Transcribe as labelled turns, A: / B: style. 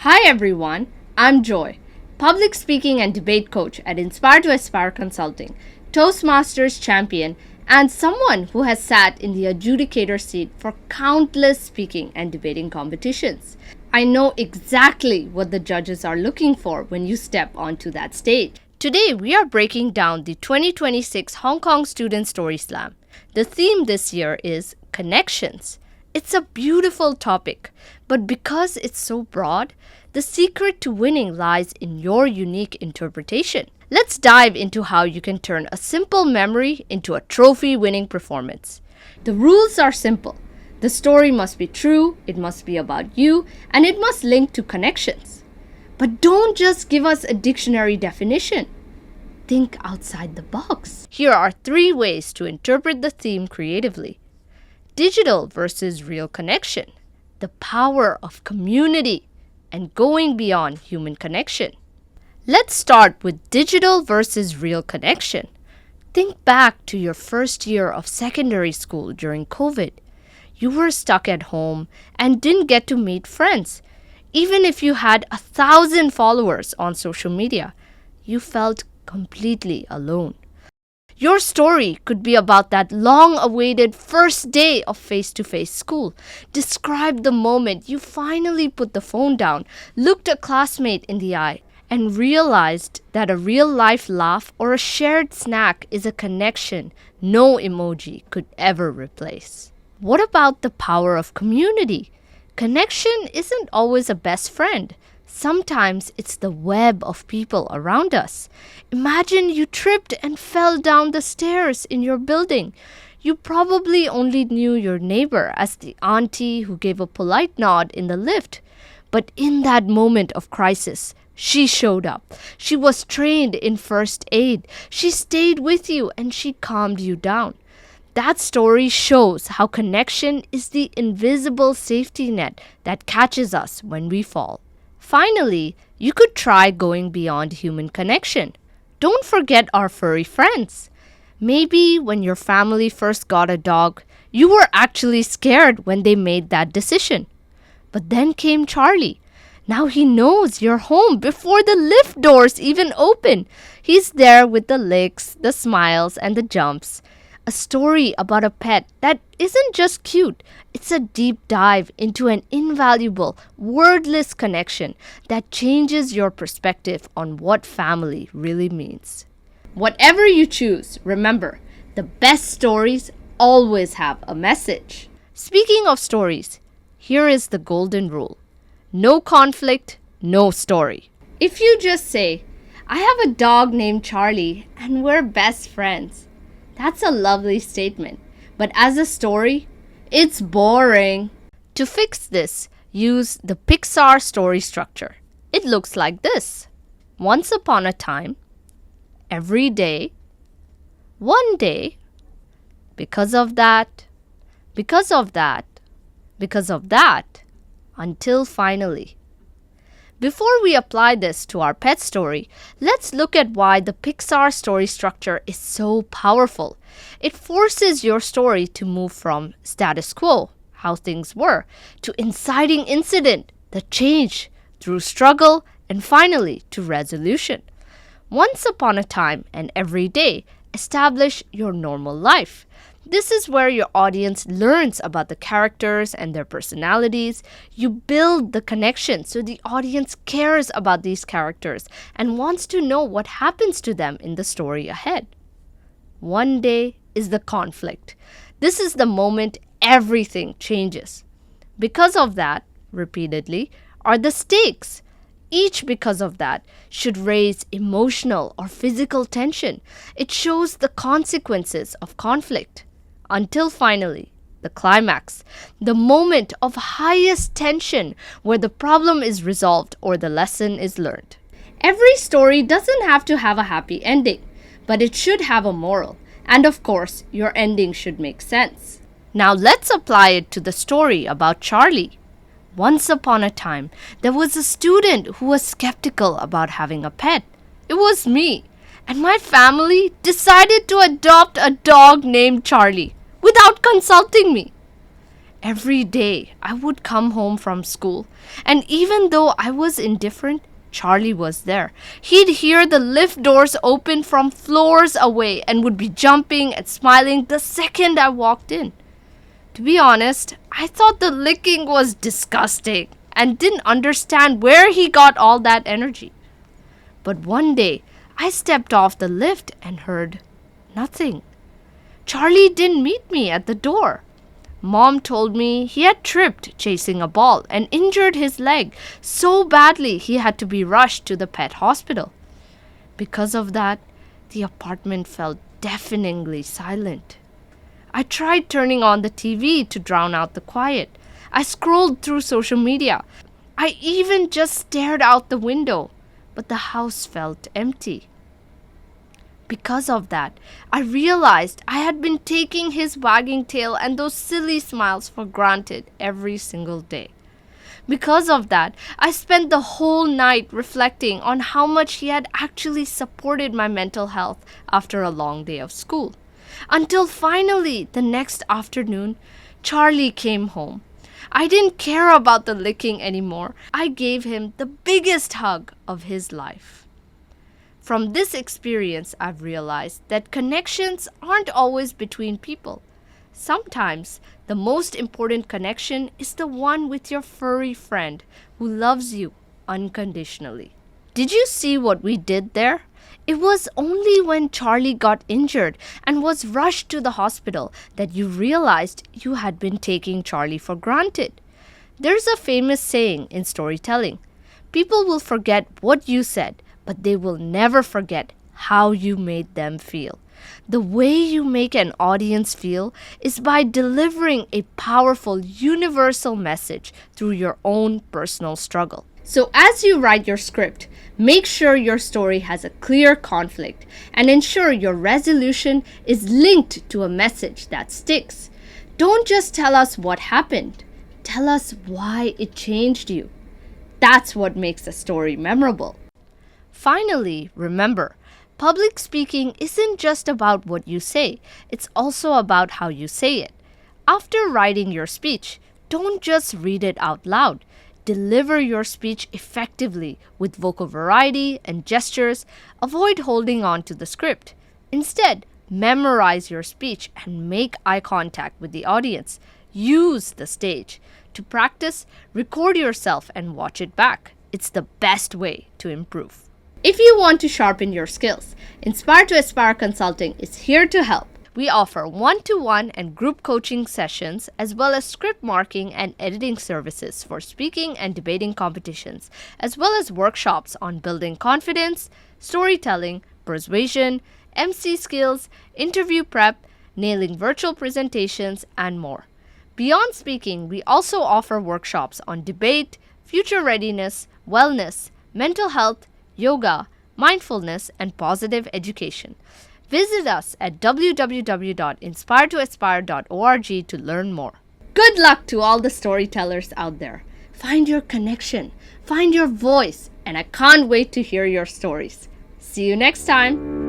A: Hi everyone, I'm Joy, public speaking and debate coach at Inspire to Aspire Consulting, Toastmasters champion, and someone who has sat in the adjudicator seat for countless speaking and debating competitions. I know exactly what the judges are looking for when you step onto that stage. Today, we are breaking down the 2026 Hong Kong Student Story Slam. The theme this year is connections. It's a beautiful topic, but because it's so broad, the secret to winning lies in your unique interpretation. Let's dive into how you can turn a simple memory into a trophy-winning performance. The rules are simple. The story must be true, it must be about you, and it must link to connections. But don't just give us a dictionary definition. Think outside the box. Here are 3 ways to interpret the theme creatively. Digital versus real connection, the power of community, and going beyond human connection. Let's start with digital versus real connection. Think back to your first year of secondary school during COVID. You were stuck at home and didn't get to meet friends. Even if you had 1,000 followers on social media, you felt completely alone. Your story could be about that long-awaited first day of face-to-face school. Describe the moment you finally put the phone down, looked a classmate in the eye, and realized that a real-life laugh or a shared snack is a connection no emoji could ever replace. What about the power of community? Connection isn't always a best friend. Sometimes it's the web of people around us. Imagine you tripped and fell down the stairs in your building. You probably only knew your neighbor as the auntie who gave a polite nod in the lift. But in that moment of crisis, she showed up. She was trained in first aid. She stayed with you and she calmed you down. That story shows how connection is the invisible safety net that catches us when we fall. Finally, you could try going beyond human connection. Don't forget our furry friends. Maybe when your family first got a dog, you were actually scared when they made that decision. But then came Charlie. Now he knows you're home before the lift doors even open. He's there with the licks, the smiles, and the jumps. A story about a pet that isn't just cute, it's a deep dive into an invaluable, wordless connection that changes your perspective on what family really means. Whatever you choose, remember, the best stories always have a message. Speaking of stories, here is the golden rule. No conflict, no story. If you just say, I have a dog named Charlie and we're best friends, that's a lovely statement, but as a story, it's boring. To fix this, use the Pixar Story Structure. It looks like this. Once upon a time, every day, one day, because of that, because of that, because of that, until finally. Before we apply this to our pet story, let's look at why the Pixar story structure is so powerful. It forces your story to move from status quo, how things were, to inciting incident, the change, through struggle, and finally to resolution. Once upon a time and every day, establish your normal life. This is where your audience learns about the characters and their personalities. You build the connection so the audience cares about these characters and wants to know what happens to them in the story ahead. One day is the conflict. This is the moment everything changes. Because of that, repeatedly, are the stakes. Each because of that should raise emotional or physical tension. It shows the consequences of conflict. Until finally, the climax, the moment of highest tension where the problem is resolved or the lesson is learned. Every story doesn't have to have a happy ending, but it should have a moral. And of course, your ending should make sense. Now let's apply it to the story about Charlie. Once upon a time, there was a student who was skeptical about having a pet. It was me. And my family decided to adopt a dog named Charlie without consulting me. Every day, I would come home from school, and even though I was indifferent, Charlie was there. He'd hear the lift doors open from floors away and would be jumping and smiling the second I walked in. To be honest, I thought the licking was disgusting and didn't understand where he got all that energy. But one day, I stepped off the lift and heard nothing. Charlie didn't meet me at the door. Mom told me he had tripped chasing a ball and injured his leg so badly he had to be rushed to the pet hospital. Because of that, the apartment felt deafeningly silent. I tried turning on the TV to drown out the quiet. I scrolled through social media. I even just stared out the window, but the house felt empty. Because of that, I realized I had been taking his wagging tail and those silly smiles for granted every single day. Because of that, I spent the whole night reflecting on how much he had actually supported my mental health after a long day of school. Until finally, the next afternoon, Charlie came home. I didn't care about the licking anymore. I gave him the biggest hug of his life. From this experience, I've realized that connections aren't always between people. Sometimes, the most important connection is the one with your furry friend who loves you unconditionally. Did you see what we did there? It was only when Charlie got injured and was rushed to the hospital that you realized you had been taking Charlie for granted. There's a famous saying in storytelling: people will forget what you said, but they will never forget how you made them feel. The way you make an audience feel is by delivering a powerful universal message through your own personal struggle. So as you write your script, make sure your story has a clear conflict and ensure your resolution is linked to a message that sticks. Don't just tell us what happened. Tell us why it changed you. That's what makes a story memorable. Finally, remember, public speaking isn't just about what you say, it's also about how you say it. After writing your speech, don't just read it out loud. Deliver your speech effectively with vocal variety and gestures. Avoid holding on to the script. Instead, memorize your speech and make eye contact with the audience. Use the stage. To practice, record yourself and watch it back. It's the best way to improve. If you want to sharpen your skills, Inspire to Aspire Consulting is here to help. We offer one-to-one and group coaching sessions, as well as script marking and editing services for speaking and debating competitions, as well as workshops on building confidence, storytelling, persuasion, MC skills, interview prep, nailing virtual presentations, and more. Beyond speaking, we also offer workshops on debate, future readiness, wellness, mental health, yoga, mindfulness, and positive education. Visit us at www.inspiretoaspire.org to learn more. Good luck to all the storytellers out there. Find your connection, find your voice, and I can't wait to hear your stories. See you next time.